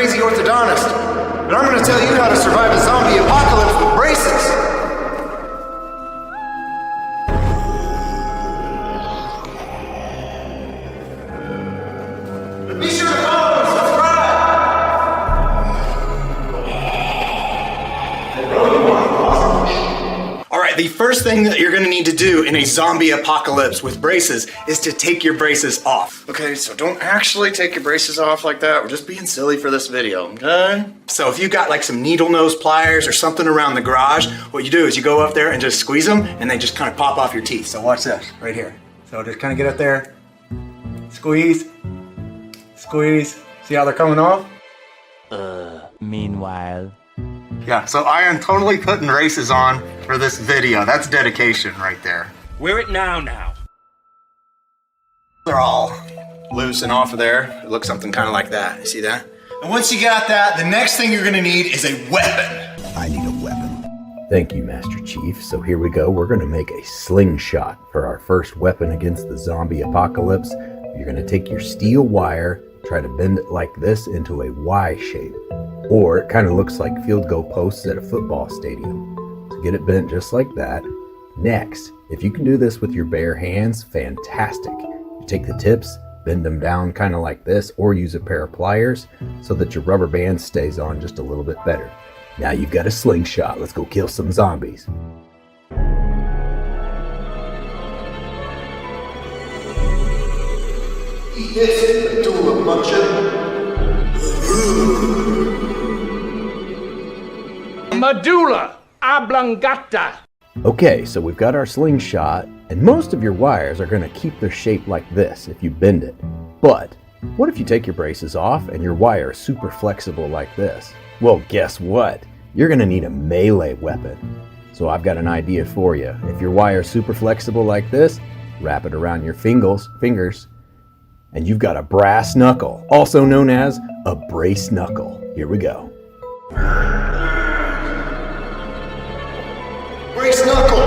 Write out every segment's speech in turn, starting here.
Crazy Orthodontist, but I'm gonna tell you how to survive a zombie apocalypse with braces. Be sure to follow and subscribe. Alright, the first thing that you're gonna need to do in a zombie apocalypse with braces is to take your braces off. Okay, so don't actually take your braces off like that. We're just being silly for this video, okay? So if you got like some needle nose pliers or something around the garage, what you do is you go up there and just squeeze them and they just kind of pop off your teeth. So watch this, right here. So just kind of get up there, squeeze, squeeze. See how they're coming off? Meanwhile. Yeah, so I am totally putting braces on for this video. That's dedication right there. Wear it now. They're all loose and off of there. It looks something kind of like that. You see that? And once you got that, the next thing you're gonna need is a weapon. I need a weapon. Thank you, Master Chief. So here we go. We're gonna make a slingshot for our first weapon against the zombie apocalypse. You're gonna take your steel wire, try to bend it like this into a Y shape. Or it kind of looks like field goal posts at a football stadium. So get it bent just like that. Next, if you can do this with your bare hands, fantastic. You take the tips, bend them down kind of like this, or use a pair of pliers so that your rubber band stays on just a little bit better. Now you've got a slingshot. Let's go kill some zombies. Eat this, medulla muncher. Medulla oblongata. Okay, so we've got our slingshot, and most of your wires are going to keep their shape like this if you bend it. But what if you take your braces off and your wire is super flexible like this? Well, guess what? You're going to need a melee weapon. So I've got an idea for you. If your wire is super flexible like this, wrap it around your fingers, and you've got a brass knuckle, also known as a brace knuckle. Here we go. Brace Knuckle!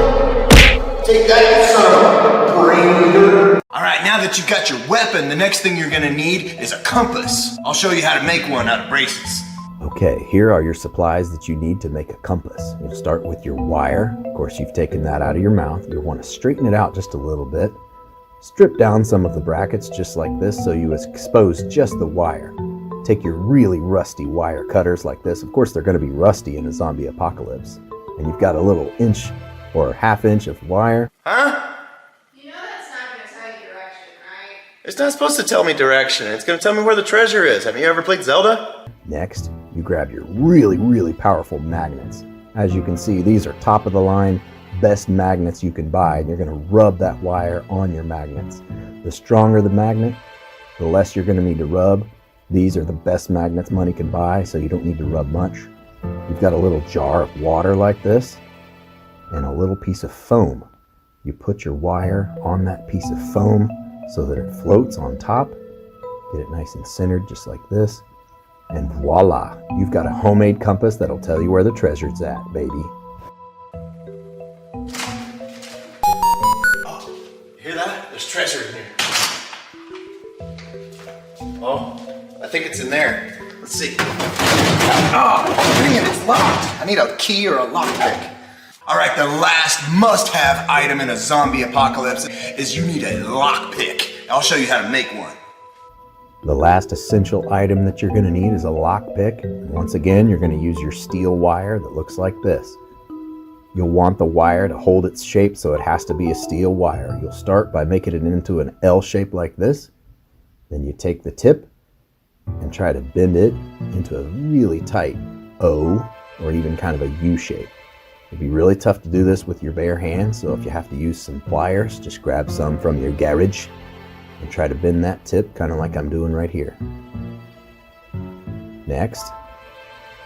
Take that, you son of a brain eater! Alright, now that you've got your weapon, the next thing you're gonna need is a compass. I'll show you how to make one out of braces. Okay, here are your supplies that you need to make a compass. You'll start with your wire. Of course, you've taken that out of your mouth. You'll want to straighten it out just a little bit. Strip down some of the brackets just like this so you expose just the wire. Take your really rusty wire cutters like this. Of course, they're going to be rusty in a zombie apocalypse. And you've got a little inch or ½ inch of wire. Huh? You know that's not going to tell you direction, right? It's not supposed to tell me direction. It's gonna tell me where the treasure is. Have you ever played Zelda? Next, you grab your really powerful magnets. As you can see, these are top of the line, best magnets you can buy, and you're going to rub that wire on your magnets. The stronger the magnet, the less you're going to need to rub. These are the best magnets money can buy, so you don't need to rub much. You've got a little jar of water like this and a little piece of foam. You put your wire on that piece of foam so that it floats on top. Get it nice and centered just like this. And voila, you've got a homemade compass that'll tell you where the treasure's at, baby. Oh, you hear that? There's treasure in here. Oh, I think it's in there. Let's see. Oh, dang it, it's locked. I need a key or a lockpick. All right, the last must-have item in a zombie apocalypse is you need a lockpick. I'll show you how to make one. The last essential item that you're going to need is a lockpick. Once again, you're going to use your steel wire that looks like this. You'll want the wire to hold its shape, so it has to be a steel wire. You'll start by making it into an L shape like this. Then you take the tip and try to bend it into a really tight O or even kind of a U shape. It'd be really tough to do this with your bare hands, so if you have to use some pliers, just grab some from your garage and try to bend that tip kind of like I'm doing right here. Next,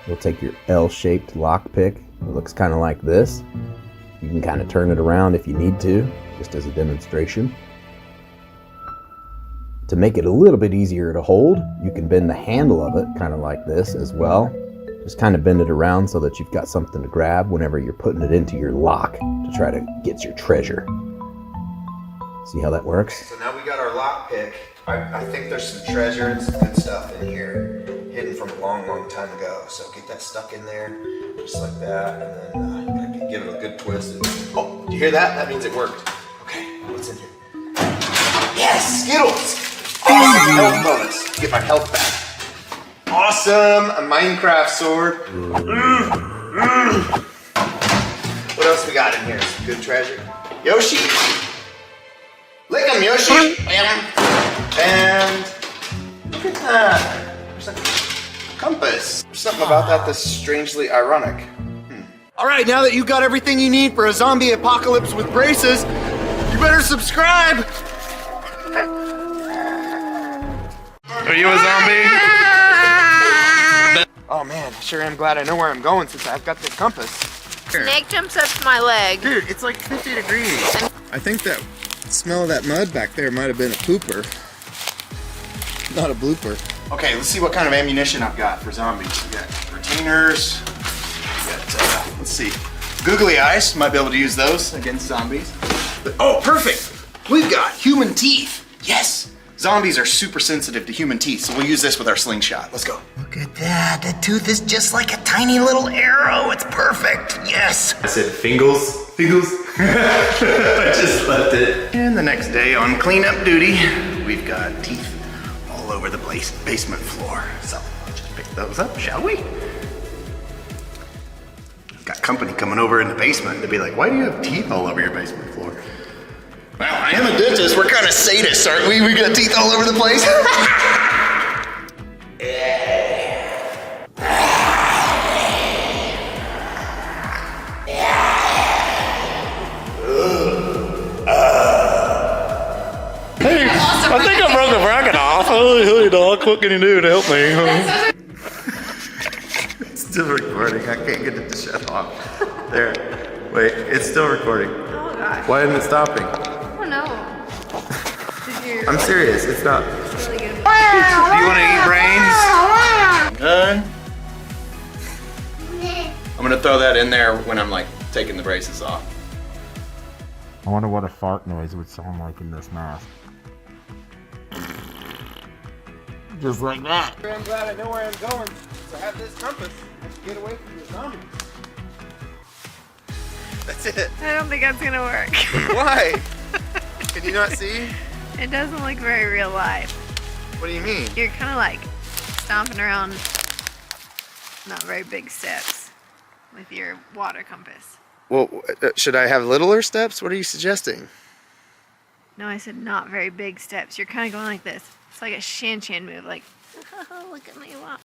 we'll take your L-shaped lockpick. It looks kind of like this. You can kind of turn it around if you need to, just as a demonstration. To make it a little bit easier to hold, you can bend the handle of it kind of like this as well. Just kind of bend it around so that you've got something to grab whenever you're putting it into your lock to try to get your treasure. See how that works? So now we got our lock pick. I think there's some treasure and some good stuff in here. hidden from a long, long time ago. So get that stuck in there, just like that, and then you gotta give it a good twist. Oh, do you hear that? That means it worked. Okay, what's in here? Yes, Skittles! Awesome health bonus. Get my health back. Awesome, a Minecraft sword. What else we got in here? Some good treasure. Yoshi! Lick him, Yoshi! And look at that. There's a compass. There's something about that that's strangely ironic. Alright, now that you've got everything you need for a zombie apocalypse with braces, you better subscribe! Are you a zombie? Oh man, I sure am glad I know where I'm going since I've got the compass. Snake jumps up to my leg. Dude, it's like 50 degrees. I think that smell of that mud back there might have been a pooper. Not a blooper. Okay, let's see what kind of ammunition I've got for zombies. We got retainers. We got, let's see. Googly eyes, might be able to use those against zombies. But, oh, perfect! We've got human teeth. Yes! Zombies are super sensitive to human teeth, so we'll use this with our slingshot. Let's go. Look at that. The tooth is just like a tiny little arrow. It's perfect. Yes. I said fingles. Fingles? I just left it. And the next day on cleanup duty, we've got teeth all over the basement floor. So let's just pick those up, shall we? Got company coming over in the basement. They'd be like, why do you have teeth all over your basement floor? Well, I am a dentist. We're kind of sadists, aren't we? We got teeth all over the place. Hey, I think I broke the bracket off. Oh, hey dog, what can you do to help me? It's still recording. I can't get it to shut off. There. Wait, it's still recording. Oh gosh. Why isn't it stopping? Oh no. Did you I'm serious, it's not. really good? Do you want to eat brains? Done. I'm gonna throw that in there when I'm like taking the braces off. I wonder what a fart noise would sound like in this mask. Just like that. I'm glad I know where I'm going. So I have this compass. I should get away from the zombies. That's it. I don't think that's gonna work. Why? Can you not see? It doesn't look very real life. What do you mean? You're kind of like stomping around not very big steps with your water compass. Well, should I have littler steps? What are you suggesting? No, I said not very big steps. You're kind of going like this. It's like a Shan move, like, look at me walk.